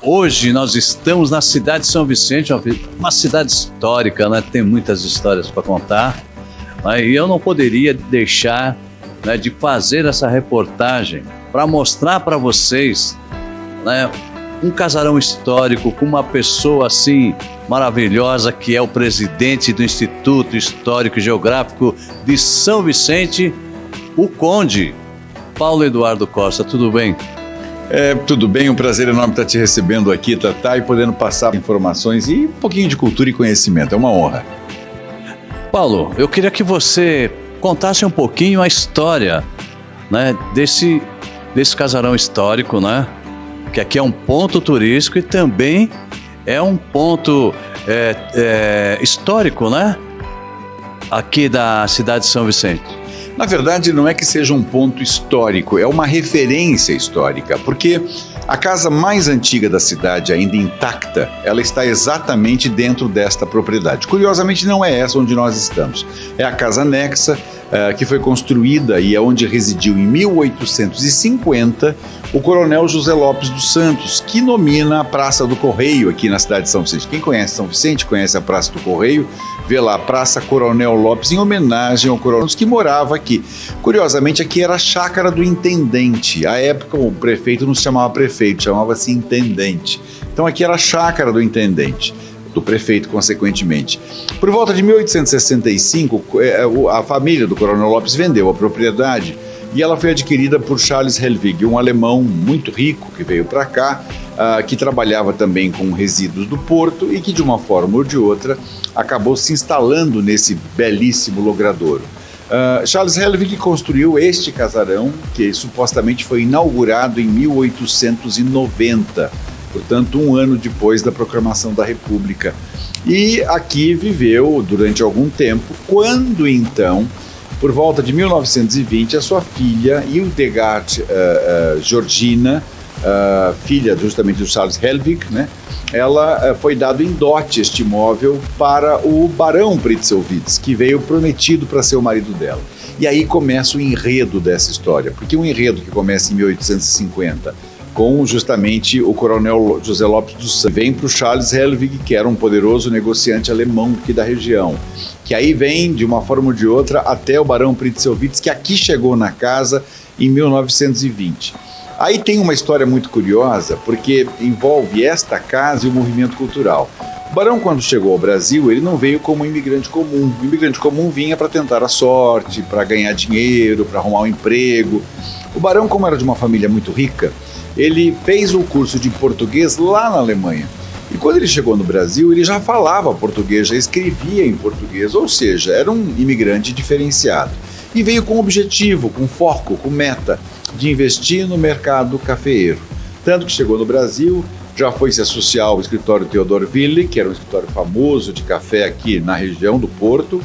Hoje nós estamos na cidade de São Vicente, uma cidade histórica, né? Tem muitas histórias para contar, né? E eu não poderia deixar, né, de fazer essa reportagem para mostrar para vocês, né, um casarão histórico com uma pessoa assim maravilhosa que é o presidente do Instituto Histórico e Geográfico de São Vicente, o Conde Paulo Eduardo Costa. Tudo bem? Tudo bem, um prazer enorme estar te recebendo aqui, Tatá, e podendo passar informações e um pouquinho de cultura e conhecimento. É uma honra. Paulo, eu queria que você contasse um pouquinho a história, né, desse casarão histórico, né, que aqui é um ponto turístico e também é um ponto histórico, né, aqui da cidade de São Vicente. Na verdade, não é que seja um ponto histórico, é uma referência histórica, porque a casa mais antiga da cidade, ainda intacta, ela está exatamente dentro desta propriedade. Curiosamente, não é essa onde nós estamos. É a casa anexa, que foi construída e é onde residiu em 1850 o coronel José Lopes dos Santos, que nomina a Praça do Correio aqui na cidade de São Vicente. Quem conhece São Vicente, conhece a Praça do Correio, vê lá a Praça Coronel Lopes, em homenagem ao coronel que morava aqui. Curiosamente, aqui era a chácara do intendente. À época, o prefeito não se chamava prefeito, chamava-se intendente. Então aqui era a chácara do intendente, do prefeito, consequentemente. Por volta de 1865, a família do coronel Lopes vendeu a propriedade e ela foi adquirida por Charles Helwig, um alemão muito rico que veio para cá, que trabalhava também com resíduos do porto e que, de uma forma ou de outra, acabou se instalando nesse belíssimo logradouro. Charles Helwig construiu este casarão, que supostamente foi inaugurado em 1890, portanto, um ano depois da proclamação da República. E aqui viveu durante algum tempo, quando então, por volta de 1920, a sua filha, Hildegard Georgina, filha justamente do Charles Helwig, né? Ela foi dado em dote este imóvel para o barão Pritzlwitz, que veio prometido para ser o marido dela. E aí começa o enredo dessa história, porque um enredo que começa em 1850, com justamente o coronel José Lopes dos Santos, vem para o Charles Helwig, que era um poderoso negociante alemão aqui da região, que aí vem, de uma forma ou de outra, até o barão Pritzlwitz, que aqui chegou na casa em 1920. Aí tem uma história muito curiosa, porque envolve esta casa e o movimento cultural. O barão, quando chegou ao Brasil, ele não veio como imigrante comum. O imigrante comum vinha para tentar a sorte, para ganhar dinheiro, para arrumar um emprego. O barão, como era de uma família muito rica, ele fez o curso de português lá na Alemanha. E quando ele chegou no Brasil, ele já falava português, já escrevia em português, ou seja, era um imigrante diferenciado. E veio com objetivo, com foco, com meta de investir no mercado cafeeiro. Tanto que chegou no Brasil, já foi se associar ao escritório Theodor Willi, que era um escritório famoso de café aqui na região do Porto.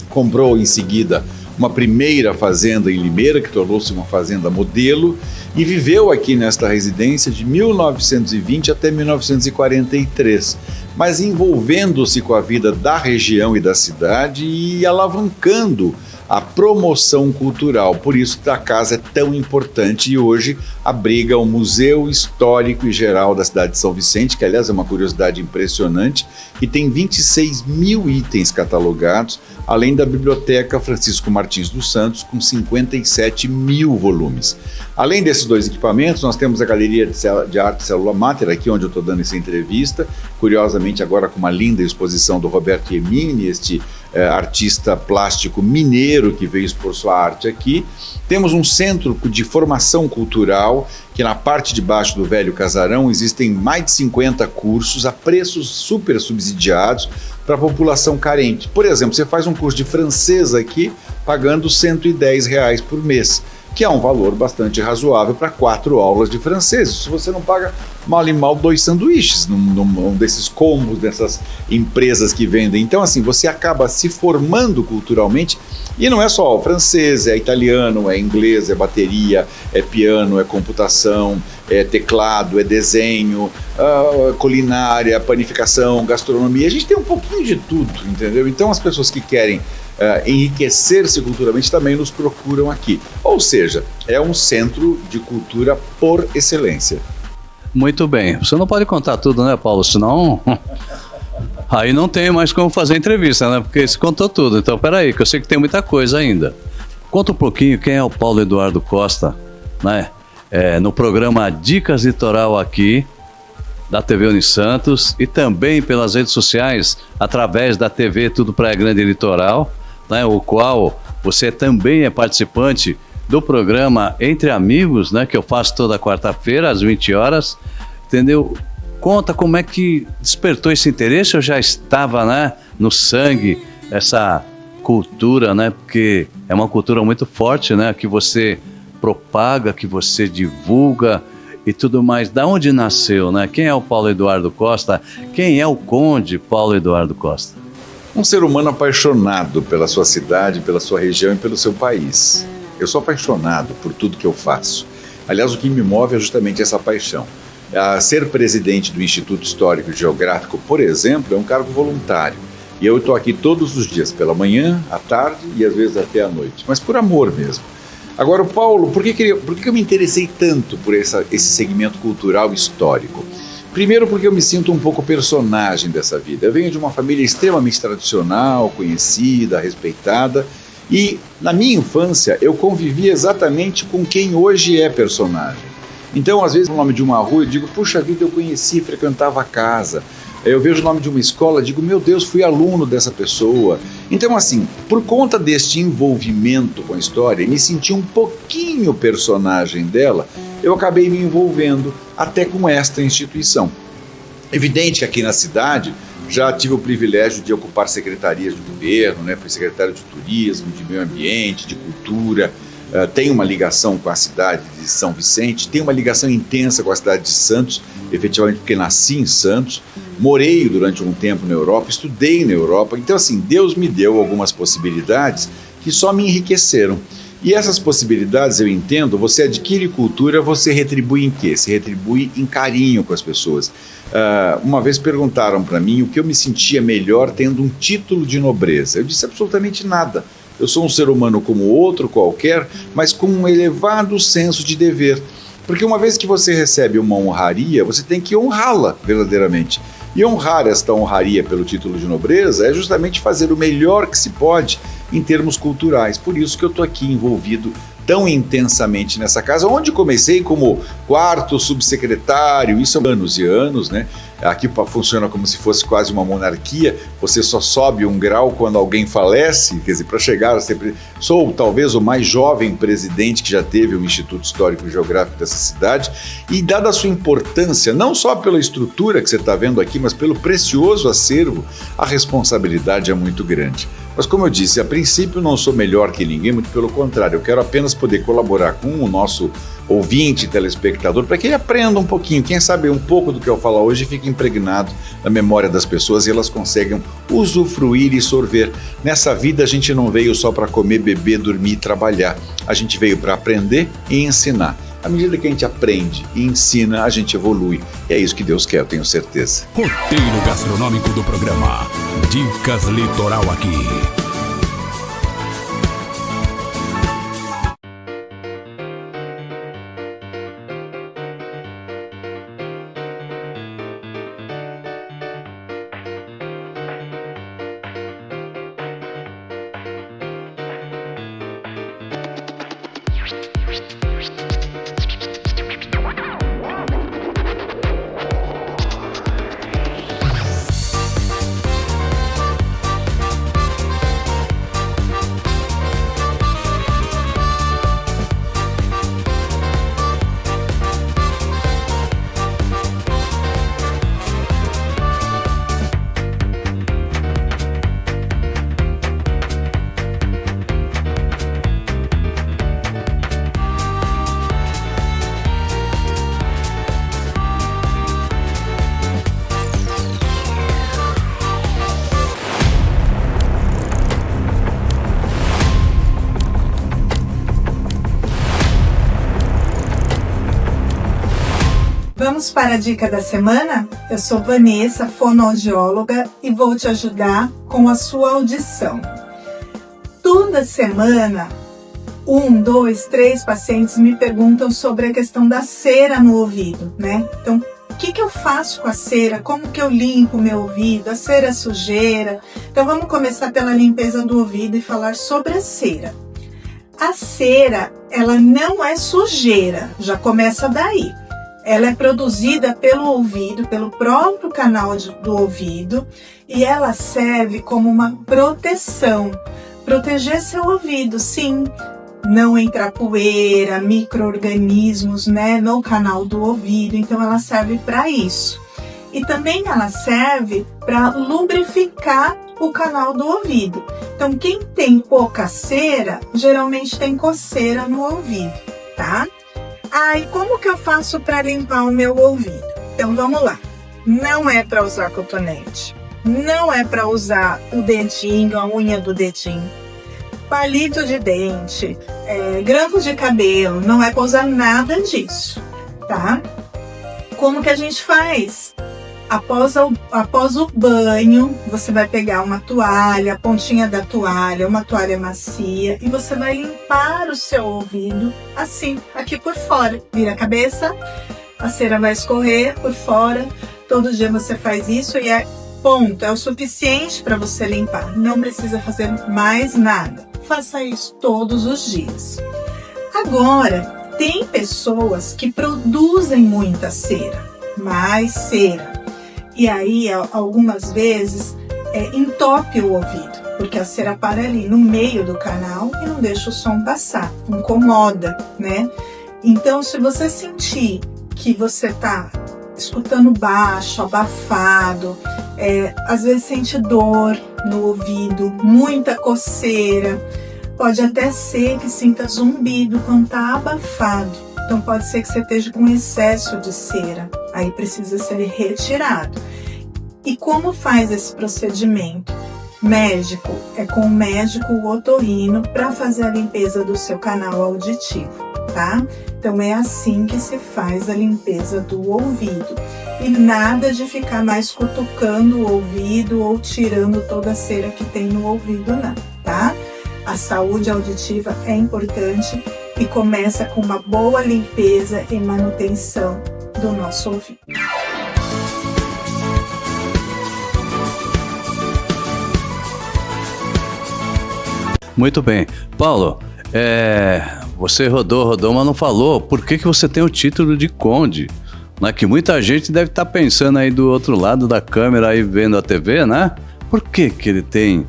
Comprou em seguida uma primeira fazenda em Limeira, que tornou-se uma fazenda modelo, e viveu aqui nesta residência de 1920 até 1943, mas envolvendo-se com a vida da região e da cidade e alavancando a promoção cultural. Por isso que a casa é tão importante e hoje abriga o Museu Histórico e Geral da cidade de São Vicente, que aliás é uma curiosidade impressionante, e tem 26 mil itens catalogados, além da Biblioteca Francisco Martins dos Santos, com 57 mil volumes. Além desses dois equipamentos, nós temos a Galeria de Arte Célula Mater, aqui onde eu estou dando essa entrevista, curiosamente agora com uma linda exposição do Roberto Iemini, este artista plástico mineiro que veio expor sua arte aqui. Temos um centro de formação cultural, que na parte de baixo do velho casarão existem mais de 50 cursos a preços super subsidiados para a população carente. Por exemplo, você faz um curso de francês aqui pagando R$110 por mês, que é um valor bastante razoável para 4 aulas de francês. Se você não paga mal e mal 2 sanduíches num desses combos, dessas empresas que vendem. Então, assim, você acaba se formando culturalmente, e não é só o francês, é italiano, é inglês, é bateria, é piano, é computação, é teclado, é desenho, culinária, panificação, gastronomia. A gente tem um pouquinho de tudo, entendeu? Então, as pessoas que querem enriquecer-se culturalmente também nos procuram aqui. Ou seja, é um centro de cultura por excelência. Muito bem. Você não pode contar tudo, né, Paulo? Senão... Aí não tem mais como fazer entrevista, né? Porque você contou tudo. Então, peraí, que eu sei que tem muita coisa ainda. Conta um pouquinho quem é o Paulo Eduardo Costa, né? No programa Dicas Litoral aqui, da TV Unisantos, e também pelas redes sociais, através da TV Tudo Praia Grande Litoral, né? O qual você também é participante do programa Entre Amigos, né? Que eu faço toda quarta-feira, às 20 horas, entendeu? Conta como é que despertou esse interesse, ou já estava, né, no sangue essa cultura, né? Porque é uma cultura muito forte, né? Que você propaga, que você divulga e tudo mais. Da onde nasceu, né? Quem é o Paulo Eduardo Costa? Quem é o Conde Paulo Eduardo Costa? Um ser humano apaixonado pela sua cidade, pela sua região e pelo seu país. Eu sou apaixonado por tudo que eu faço. Aliás, o que me move é justamente essa paixão. Ser presidente do Instituto Histórico e Geográfico, por exemplo, é um cargo voluntário. E eu estou aqui todos os dias, pela manhã, à tarde e às vezes até à noite. Mas por amor mesmo. Agora, Paulo, por que eu me interessei tanto por esse segmento cultural histórico? Primeiro porque eu me sinto um pouco personagem dessa vida. Eu venho de uma família extremamente tradicional, conhecida, respeitada. E na minha infância eu convivi exatamente com quem hoje é personagem. Então, às vezes, o nome de uma rua, eu digo, puxa vida, eu conheci, frequentava a casa. Eu vejo o nome de uma escola, digo, meu Deus, fui aluno dessa pessoa. Então, assim, por conta deste envolvimento com a história, me senti um pouquinho personagem dela, eu acabei me envolvendo até com esta instituição. Evidente que aqui na cidade já tive o privilégio de ocupar secretarias de governo, né? Fui secretário de turismo, de meio ambiente, de cultura. Tenho uma ligação com a cidade de São Vicente, tenho uma ligação intensa com a cidade de Santos, efetivamente porque nasci em Santos, morei durante um tempo na Europa, estudei na Europa, então assim, Deus me deu algumas possibilidades que só me enriqueceram. E essas possibilidades, eu entendo, você adquire cultura, você retribui em quê? Se retribui em carinho com as pessoas. Uma vez perguntaram para mim o que eu me sentia melhor tendo um título de nobreza. Eu disse absolutamente nada. Eu sou um ser humano como outro qualquer, mas com um elevado senso de dever. Porque uma vez que você recebe uma honraria, você tem que honrá-la verdadeiramente. E honrar esta honraria pelo título de nobreza é justamente fazer o melhor que se pode em termos culturais. Por isso que eu estou aqui envolvido tão intensamente nessa casa, onde comecei como quarto subsecretário, isso há anos e anos, né? Aqui funciona como se fosse quase uma monarquia, você só sobe um grau quando alguém falece, quer dizer, para chegar a ser... Sou talvez o mais jovem presidente que já teve o Instituto Histórico e Geográfico dessa cidade, e dada a sua importância, não só pela estrutura que você está vendo aqui, mas pelo precioso acervo, a responsabilidade é muito grande. Mas como eu disse, a princípio não sou melhor que ninguém, muito pelo contrário, eu quero apenas poder colaborar com o nosso ouvinte, telespectador, para que ele aprenda um pouquinho, quem sabe um pouco do que eu falar hoje fique impregnado na memória das pessoas e elas conseguem usufruir e sorver. Nessa vida a gente não veio só para comer, beber, dormir e trabalhar, a gente veio para aprender e ensinar. À medida que a gente aprende e ensina, a gente evolui. E é isso que Deus quer, eu tenho certeza. Roteiro gastronômico do programa Dicas Litoral aqui. Vamos para a dica da semana? Eu sou Vanessa, fonoaudióloga, e vou te ajudar com a sua audição. Toda semana 2, 3 pacientes me perguntam sobre a questão da cera no ouvido, né? Então, o que eu faço com a cera? Como que eu limpo o meu ouvido? A cera é sujeira? Então, vamos começar pela limpeza do ouvido e falar sobre a cera. A cera, ela não é sujeira, já começa daí. Ela é produzida pelo ouvido, pelo próprio canal do ouvido, e ela serve como uma proteção. Proteger seu ouvido, sim. Não entrar poeira, micro-organismos, né, no canal do ouvido. Então, ela serve para isso. E também ela serve para lubrificar o canal do ouvido. Então, quem tem pouca cera, geralmente tem coceira no ouvido, tá? E como que eu faço para limpar o meu ouvido? Então, vamos lá. Não é para usar cotonete. Não é para usar o dedinho, a unha do dedinho. Palito de dente, grampos de cabelo. Não é para usar nada disso, tá? Como que a gente faz? Após o banho, você vai pegar uma toalha, a pontinha da toalha, uma toalha macia, e você vai limpar o seu ouvido assim, aqui por fora. Vira a cabeça, a cera vai escorrer por fora. Todo dia você faz isso e ponto, é o suficiente para você limpar. Não precisa fazer mais nada. Faça isso todos os dias. Agora, tem pessoas que produzem muita cera, mais cera. E aí, algumas vezes, entope o ouvido, porque a cera para ali no meio do canal e não deixa o som passar, incomoda, né? Então, se você sentir que você está escutando baixo, abafado, às vezes sente dor no ouvido, muita coceira, pode até ser que sinta zumbido quando está abafado. Então pode ser que você esteja com excesso de cera, aí precisa ser retirado. E como faz esse procedimento? Médico, é com o médico otorrino para fazer a limpeza do seu canal auditivo, tá? Então é assim que se faz a limpeza do ouvido. E nada de ficar mais cutucando o ouvido ou tirando toda a cera que tem no ouvido, não, tá? A saúde auditiva é importante e começa com uma boa limpeza e manutenção do nosso ouvido. Muito bem. Paulo, você rodou, mas não falou por que você tem o título de conde, né? Que muita gente deve estar pensando aí do outro lado da câmera, aí vendo a TV, né? Por que ele tem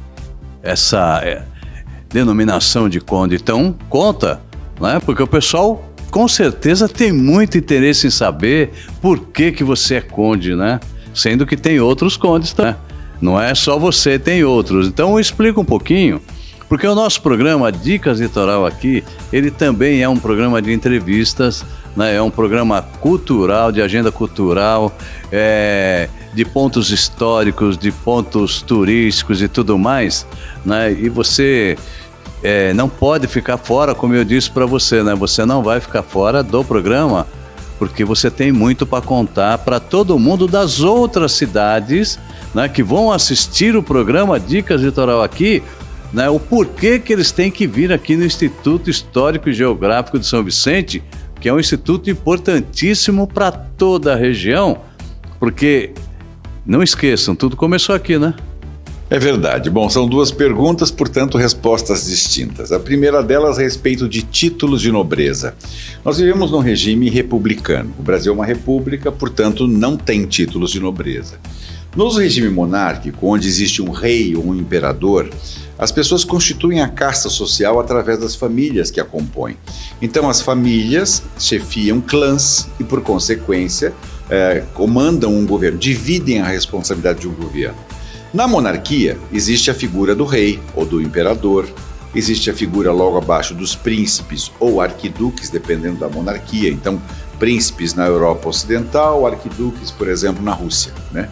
essa denominação de conde? Então, conta, né? Porque o pessoal com certeza tem muito interesse em saber por que você é conde, né? Sendo que tem outros condes também. Não é só você, tem outros. Então, explica um pouquinho. Porque o nosso programa Dicas Litoral aqui, ele também é um programa de entrevistas, né? É um programa cultural, de agenda cultural, de pontos históricos, de pontos turísticos e tudo mais, né? E você não pode ficar fora, como eu disse para você, né? Você não vai ficar fora do programa, porque você tem muito para contar para todo mundo das outras cidades, né? Que vão assistir o programa Dicas Litoral aqui, né, o porquê que eles têm que vir aqui no Instituto Histórico e Geográfico de São Vicente, que é um instituto importantíssimo para toda a região, porque, não esqueçam, tudo começou aqui, né? É verdade. Bom, são duas perguntas, portanto, respostas distintas. A primeira delas a respeito de títulos de nobreza. Nós vivemos num regime republicano. O Brasil é uma república, portanto, não tem títulos de nobreza. No regime monárquico, onde existe um rei ou um imperador, as pessoas constituem a casta social através das famílias que a compõem. Então, as famílias chefiam clãs e, por consequência, comandam um governo, dividem a responsabilidade de um governo. Na monarquia, existe a figura do rei ou do imperador, existe a figura logo abaixo dos príncipes ou arquiduques, dependendo da monarquia. Então, príncipes na Europa Ocidental, arquiduques, por exemplo, na Rússia, né?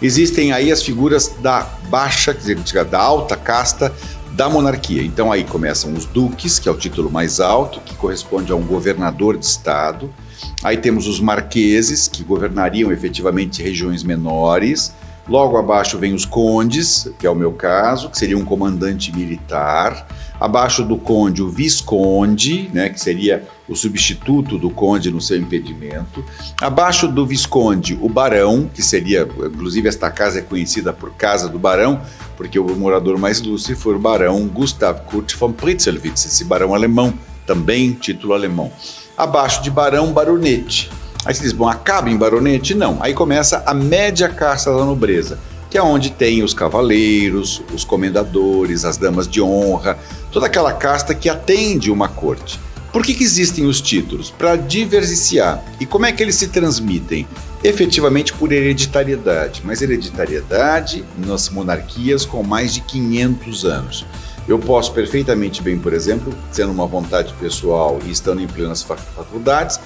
Existem aí as figuras da baixa, quer dizer, da alta casta da monarquia. Então aí começam os duques, que é o título mais alto, que corresponde a um governador de estado. Aí temos os marqueses, que governariam efetivamente regiões menores. Logo abaixo vem os condes, que é o meu caso, que seria um comandante militar. Abaixo do conde, o visconde, né, que seria o substituto do conde no seu impedimento. Abaixo do visconde, o barão, que seria, inclusive esta casa é conhecida por Casa do Barão, porque o morador mais ilustre foi o barão Gustav Kurt von Pritzelwitz, esse barão alemão, também título alemão. Abaixo de barão, baronete. Aí você diz, bom, acaba em baronete? Não. Aí começa a média casta da nobreza, que é onde tem os cavaleiros, os comendadores, as damas de honra, toda aquela casta que atende uma corte. Por que existem os títulos? Para diversificar. E como é que eles se transmitem? Efetivamente por hereditariedade, mas hereditariedade nas monarquias com mais de 500 anos. Eu posso perfeitamente bem, por exemplo, sendo uma vontade pessoal e estando em plenas faculdades,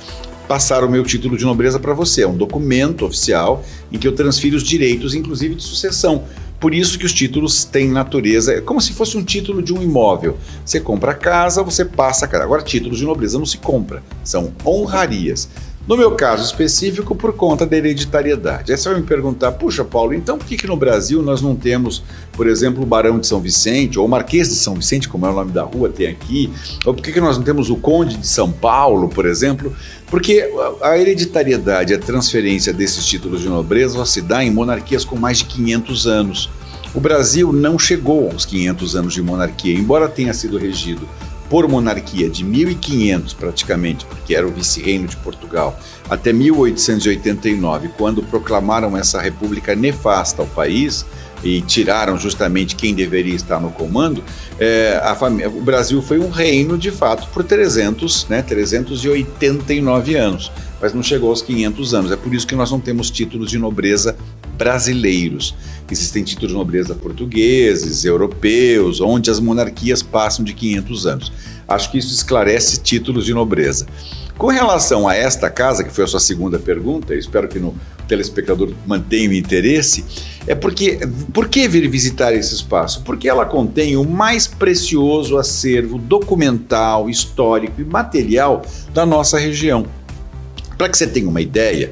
passar o meu título de nobreza para você. É um documento oficial em que eu transfiro os direitos, inclusive de sucessão. Por isso que os títulos têm natureza, é como se fosse um título de um imóvel. Você compra a casa, você passa a casa. Agora, títulos de nobreza não se compra, são honrarias. No meu caso específico, por conta da hereditariedade. Aí você vai me perguntar, puxa, Paulo, então por que no Brasil nós não temos, por exemplo, o Barão de São Vicente, ou o Marquês de São Vicente, como é o nome da rua, tem aqui, ou por que nós não temos o Conde de São Paulo, por exemplo? Porque a hereditariedade, a transferência desses títulos de nobreza só se dá em monarquias com mais de 500 anos. O Brasil não chegou aos 500 anos de monarquia, embora tenha sido regido por monarquia de 1500 praticamente, porque era o vice-reino de Portugal, até 1889, quando proclamaram essa república nefasta ao país e tiraram justamente quem deveria estar no comando, o Brasil foi um reino de fato por 389 anos, mas não chegou aos 500 anos. É por isso que nós não temos títulos de nobreza brasileiros. Existem títulos de nobreza portugueses, europeus, onde as monarquias passam de 500 anos. Acho que isso esclarece títulos de nobreza. Com relação a esta casa, que foi a sua segunda pergunta, eu espero que o telespectador mantenha o interesse, por que vir visitar esse espaço? Porque ela contém o mais precioso acervo documental, histórico e material da nossa região. Para que você tenha uma ideia,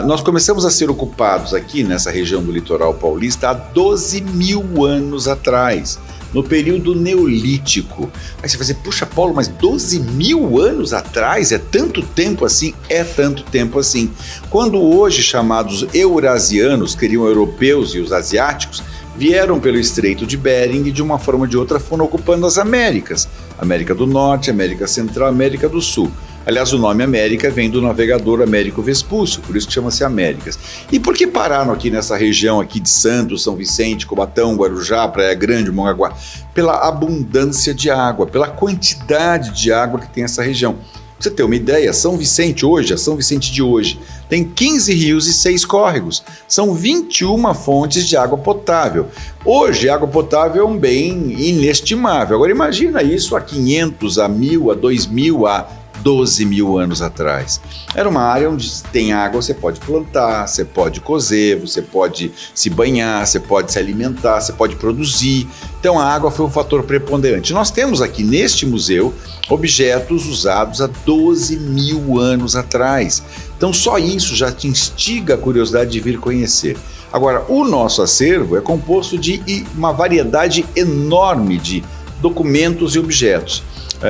nós começamos a ser ocupados aqui nessa região do litoral paulista há 12 mil anos atrás, no período neolítico. Aí você vai dizer, puxa, Paulo, mas 12 mil anos atrás? É tanto tempo assim? É tanto tempo assim. Quando hoje chamados eurasianos, que seriam europeus e os asiáticos, vieram pelo Estreito de Bering e de uma forma ou de outra foram ocupando as Américas. América do Norte, América Central, América do Sul. Aliás, o nome América vem do navegador Américo Vespúcio, por isso que chama-se Américas. E por que pararam aqui nessa região aqui de Santos, São Vicente, Cubatão, Guarujá, Praia Grande, Mongaguá? Pela abundância de água, pela quantidade de água que tem essa região. Pra você ter uma ideia, São Vicente hoje, a São Vicente de hoje, tem 15 rios e 6 córregos. São 21 fontes de água potável. Hoje, a água potável é um bem inestimável. Agora imagina isso há 500, a 1000, a 2000, a 12 mil anos atrás. Era uma área onde tem água, você pode plantar, você pode cozer, você pode se banhar, você pode se alimentar, você pode produzir. Então a água foi um fator preponderante. Nós temos aqui neste museu objetos usados há 12 mil anos atrás. Então só isso já te instiga a curiosidade de vir conhecer. Agora, o nosso acervo é composto de uma variedade enorme de documentos e objetos.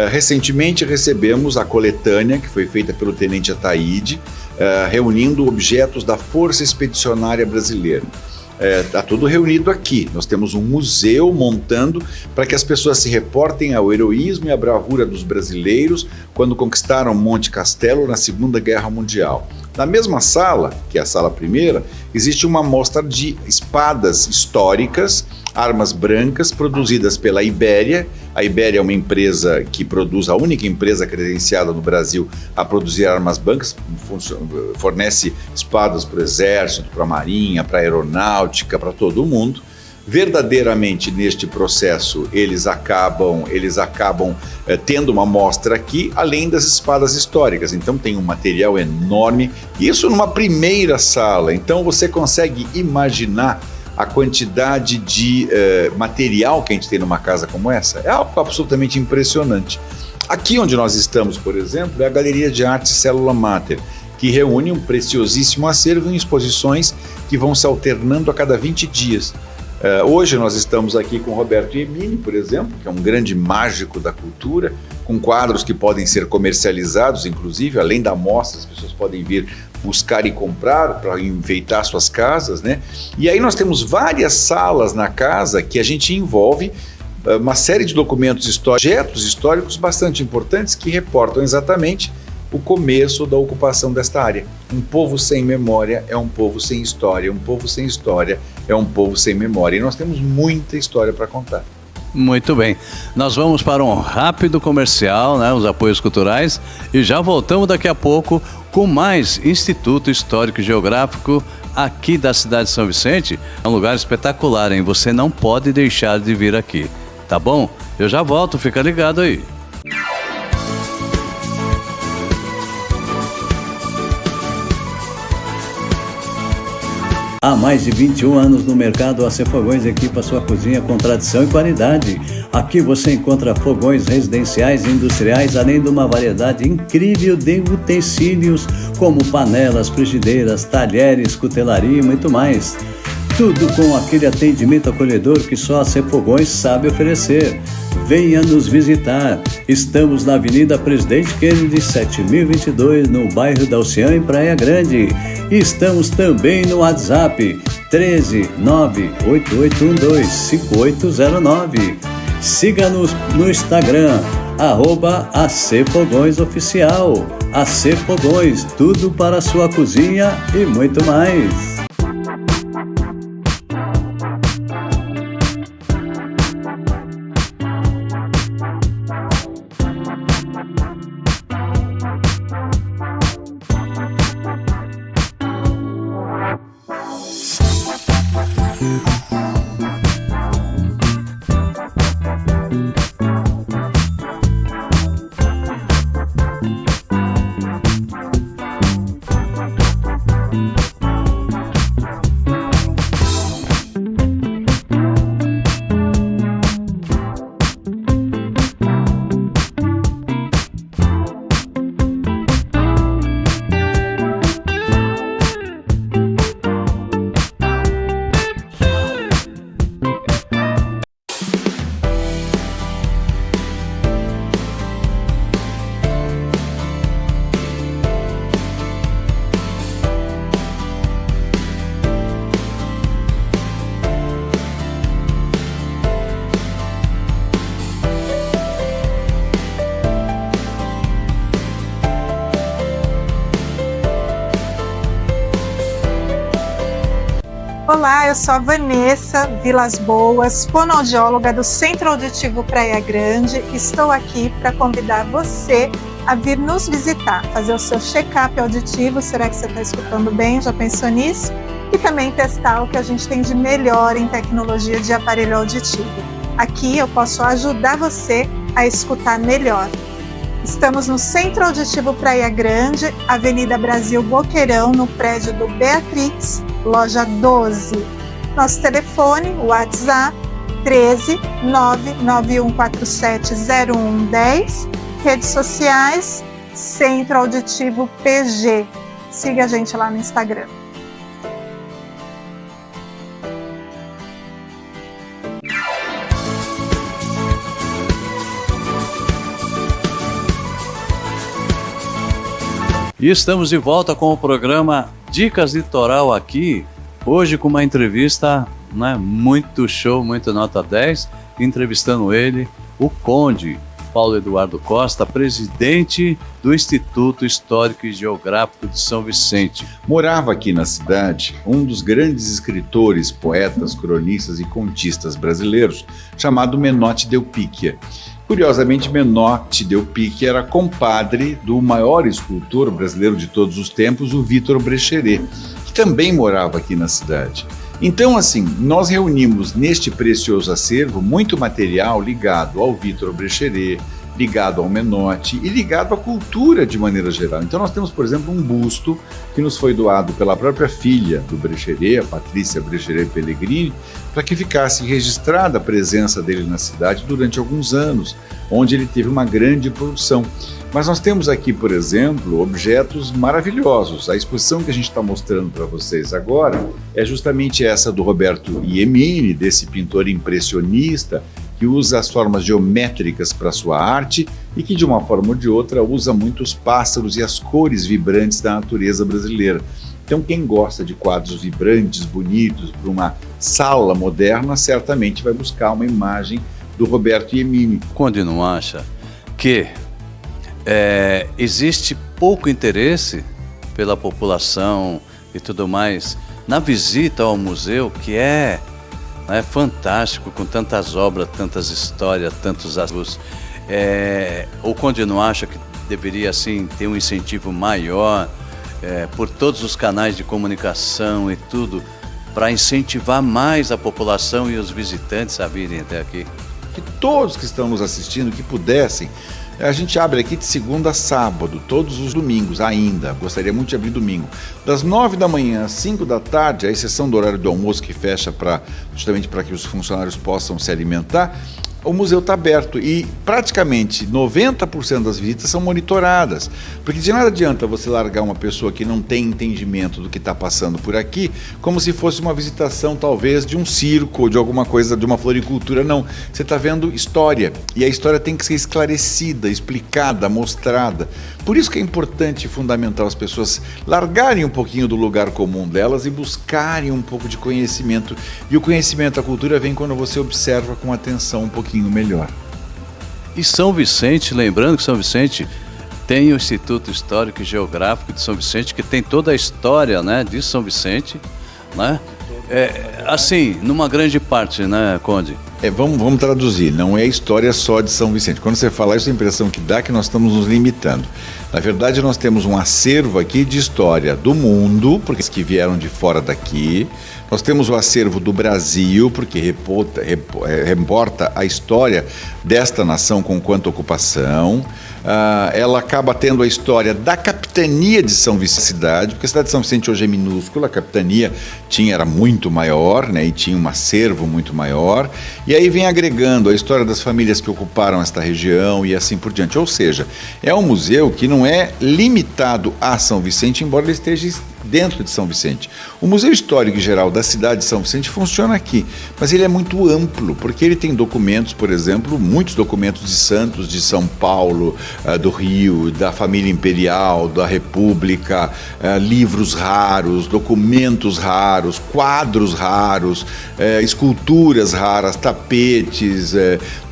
Recentemente recebemos a coletânea que foi feita pelo Tenente Ataíde, reunindo objetos da Força Expedicionária Brasileira. Está tudo reunido aqui. Nós temos um museu montando para que as pessoas se reportem ao heroísmo e à bravura dos brasileiros quando conquistaram Monte Castelo na Segunda Guerra Mundial. Na mesma sala, que é a sala primeira, existe uma mostra de espadas históricas, armas brancas produzidas pela Ibéria. A Ibéria é uma empresa que produz, a única empresa credenciada no Brasil a produzir armas brancas, fornece espadas para o exército, para a marinha, para a aeronáutica, para todo mundo. Verdadeiramente neste processo eles acabam tendo uma mostra aqui, além das espadas históricas. Então tem um material enorme, isso numa primeira sala. Então você consegue imaginar a quantidade de material que a gente tem numa casa como essa. É algo absolutamente impressionante. Aqui onde nós estamos, por exemplo, é a Galeria de Arte Célula Mater, que reúne um preciosíssimo acervo em exposições que vão se alternando a cada 20 dias. Hoje nós estamos aqui com Roberto Iemini, por exemplo, que é um grande mágico da cultura, com quadros que podem ser comercializados, inclusive, além da mostra, as pessoas podem vir buscar e comprar para enfeitar suas casas, né? E aí nós temos várias salas na casa que a gente envolve uma série de documentos históricos, objetos históricos bastante importantes que reportam exatamente o começo da ocupação desta área. Um povo sem memória é um povo sem história, um povo sem história é um povo sem memória. E nós temos muita história para contar. Muito bem. Nós vamos para um rápido comercial, né, os apoios culturais, e já voltamos daqui a pouco com mais Instituto Histórico e Geográfico aqui da cidade de São Vicente. É um lugar espetacular, hein? Você não pode deixar de vir aqui, tá bom? Eu já volto, fica ligado aí. Há mais de 21 anos no mercado, a AC Fogões equipa sua cozinha com tradição e qualidade. Aqui você encontra fogões residenciais e industriais, além de uma variedade incrível de utensílios, como panelas, frigideiras, talheres, cutelaria e muito mais. Tudo com aquele atendimento acolhedor que só a AC Fogões sabe oferecer. Venha nos visitar. Estamos na Avenida Presidente Kennedy, 7022, no bairro da Oceã, em Praia Grande. E estamos também no WhatsApp 13988125809. Siga-nos no Instagram, @ACFogõesOficial. AC Fogões, tudo para a sua cozinha e muito mais. Olá, eu sou a Vanessa Vilas Boas, fonoaudióloga do Centro Auditivo Praia Grande. Estou aqui para convidar você a vir nos visitar, fazer o seu check-up auditivo. Será que você está escutando bem? Já pensou nisso? E também testar o que a gente tem de melhor em tecnologia de aparelho auditivo. Aqui eu posso ajudar você a escutar melhor. Estamos no Centro Auditivo Praia Grande, Avenida Brasil Boqueirão, no prédio do Beatrix, loja 12. Nosso telefone, WhatsApp, 13 99147 0110. Redes sociais, Centro Auditivo PG. Siga a gente lá no Instagram. E estamos de volta com o programa Dicas Litoral aqui, hoje com uma entrevista, né, muito show, muito nota 10, entrevistando ele, o Conde Paulo Eduardo Costa, presidente do Instituto Histórico e Geográfico de São Vicente. Morava aqui na cidade um dos grandes escritores, poetas, cronistas e contistas brasileiros, chamado Menotti Delpicchia. Curiosamente, Menotti Delpicchia era compadre do maior escultor brasileiro de todos os tempos, o Vitor Brecheret, que também morava aqui na cidade. Então, assim, nós reunimos neste precioso acervo muito material ligado ao Vitor Brecheret, ligado ao Menotti e ligado à cultura de maneira geral. Então nós temos, por exemplo, um busto que nos foi doado pela própria filha do Brecheret, a Patrícia Brecheret Pellegrini, para que ficasse registrada a presença dele na cidade durante alguns anos, onde ele teve uma grande produção. Mas nós temos aqui, por exemplo, objetos maravilhosos. A exposição que a gente está mostrando para vocês agora é justamente essa do Roberto Iemini, desse pintor impressionista, que usa as formas geométricas para sua arte e que, de uma forma ou de outra, usa muito os pássaros e as cores vibrantes da natureza brasileira. Então, quem gosta de quadros vibrantes, bonitos, para uma sala moderna, certamente vai buscar uma imagem do Roberto Iemini. Conde não acha que existe pouco interesse pela população e tudo mais na visita ao museu, que é fantástico, com tantas obras, tantas histórias, tantos assuntos. O Conde não acha que deveria assim ter um incentivo maior por todos os canais de comunicação e tudo, para incentivar mais a população e os visitantes a virem até aqui? Que todos que estão nos assistindo, que pudessem. A gente abre aqui de segunda a sábado, todos os domingos ainda. Gostaria muito de abrir domingo. Das 9 da manhã às 5 da tarde, à exceção do horário do almoço que fecha justamente para que os funcionários possam se alimentar, o museu está aberto e praticamente 90% das visitas são monitoradas, porque de nada adianta você largar uma pessoa que não tem entendimento do que está passando por aqui, como se fosse uma visitação talvez de um circo ou de alguma coisa, de uma floricultura. Não, você está vendo história, e a história tem que ser esclarecida, explicada, mostrada. Por isso que é importante e fundamental as pessoas largarem um pouquinho do lugar comum delas e buscarem um pouco de conhecimento. E o conhecimento, a cultura vem quando você observa com atenção um pouquinho melhor. E São Vicente, lembrando que São Vicente tem o Instituto Histórico e Geográfico de São Vicente, que tem toda a história, né, de São Vicente, né? Assim, numa grande parte, né, Conde? Vamos traduzir, não é a história só de São Vicente. Quando você fala isso, a impressão que dá é que nós estamos nos limitando. Na verdade, nós temos um acervo aqui de história do mundo, porque que vieram de fora daqui. Nós temos o acervo do Brasil, porque reporta a história desta nação com quanto ocupação. Ela acaba tendo a história da capitania de São Vicente, cidade, porque a cidade de São Vicente hoje é minúscula, a capitania era muito maior, né, e tinha um acervo muito maior. E aí vem agregando a história das famílias que ocuparam esta região e assim por diante. Ou seja, é um museu que não é limitado a São Vicente, embora ele esteja dentro de São Vicente. O Museu Histórico e Geral da cidade de São Vicente funciona aqui, mas ele é muito amplo, porque ele tem documentos, por exemplo, muitos documentos de santos de São Paulo, do Rio, da família imperial, da República, livros raros, documentos raros, quadros raros, esculturas raras, tapetes,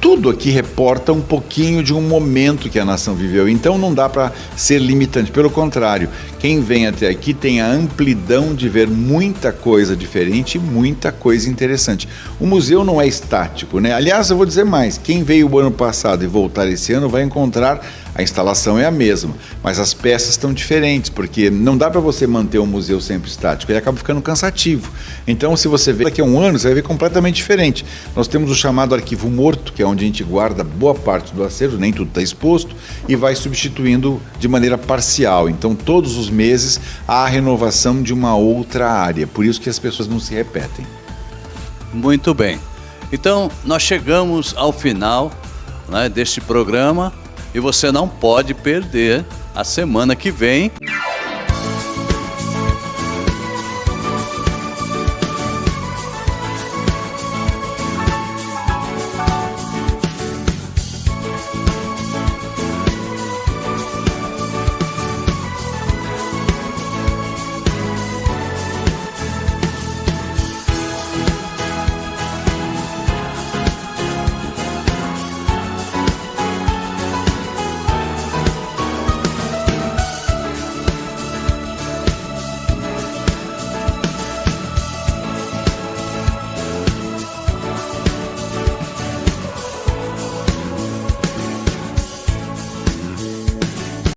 tudo aqui reporta um pouquinho de um momento que a nação viveu. Então não dá para ser limitante, pelo contrário, quem vem até aqui tem a amplidão de ver muita coisa diferente e muita coisa interessante. O museu não é estático, né? Aliás, eu vou dizer mais, quem veio o ano passado e voltar esse ano vai encontrar a instalação é a mesma, mas as peças estão diferentes, porque não dá para você manter um museu sempre estático, ele acaba ficando cansativo. Então, se você ver daqui a um ano, você vai ver completamente diferente. Nós temos o chamado arquivo morto, que é onde a gente guarda boa parte do acervo, nem tudo está exposto, e vai substituindo de maneira parcial. Então, todos os meses há a renovação de uma outra área, por isso que as pessoas não se repetem. Muito bem. Então, nós chegamos ao final, né, deste programa, e você não pode perder a semana que vem